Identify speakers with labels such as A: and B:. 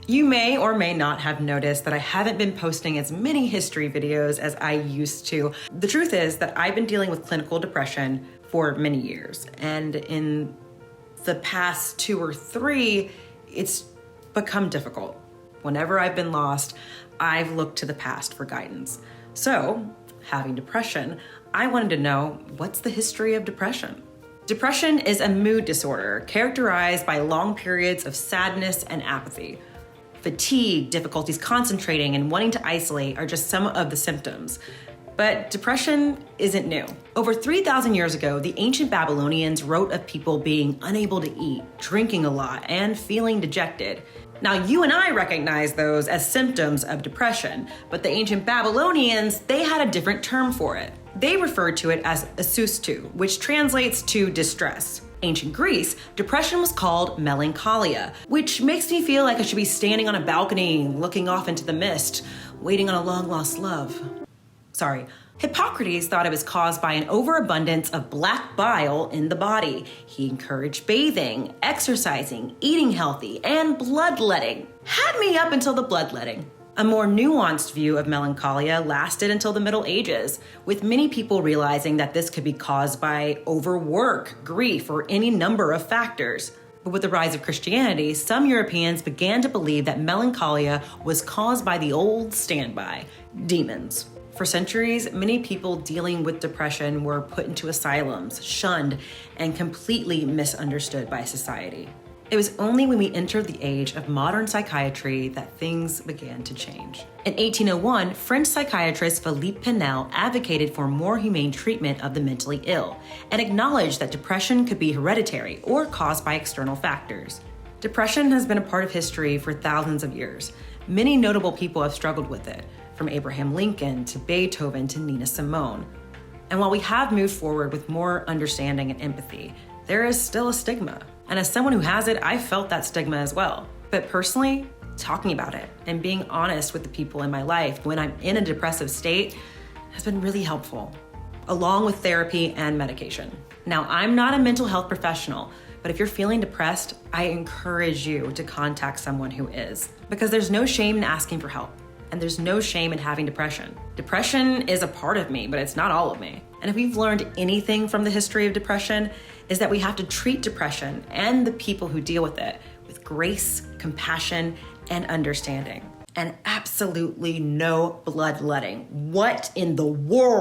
A: You may or may not have noticed that I haven't been posting as many history videos as I used to. The truth is that I've been dealing with clinical depression for many years, and in the past 2 or 3, it's become difficult. Whenever I've been lost, I've looked to the past for guidance. So, having depression, I wanted to know, what's the history of depression? Depression is a mood disorder characterized by long periods of sadness and apathy. Fatigue, difficulties concentrating, and wanting to isolate are just some of the symptoms. But depression isn't new. Over 3,000 years ago, the ancient Babylonians wrote of people being unable to eat, drinking a lot, and feeling dejected. Now, you and I recognize those as symptoms of depression, but the ancient Babylonians, they had a different term for it. They referred to it as asustu, which translates to distress. Ancient Greece, depression was called Melancholia, which makes me feel like I should be standing on a balcony, looking off into the mist, waiting on a long-lost love. Sorry. Hippocrates thought it was caused by an overabundance of black bile in the body. He encouraged bathing, exercising, eating healthy, and bloodletting. Had me up until the bloodletting. A more nuanced view of melancholia lasted until the Middle Ages, with many people realizing that this could be caused by overwork, grief, or any number of factors. But with the rise of Christianity, some Europeans began to believe that melancholia was caused by the old standby, demons. For centuries, many people dealing with depression were put into asylums, shunned, and completely misunderstood by society. It was only when we entered the age of modern psychiatry that things began to change. In 1801, French psychiatrist Philippe Pinel advocated for more humane treatment of the mentally ill and acknowledged that depression could be hereditary or caused by external factors. Depression has been a part of history for thousands of years. Many notable people have struggled with it, from Abraham Lincoln to Beethoven to Nina Simone. And while we have moved forward with more understanding and empathy, there is still a stigma. And as someone who has it, I felt that stigma as well. But personally, talking about it and being honest with the people in my life when I'm in a depressive state has been really helpful, along with therapy and medication. Now, I'm not a mental health professional, but if you're feeling depressed, I encourage you to contact someone who is, because there's no shame in asking for help. And there's no shame in having depression. Depression is a part of me, but it's not all of me. And if we've learned anything from the history of depression, is that we have to treat depression and the people who deal with it with grace, compassion, and understanding. And absolutely no bloodletting. What in the world?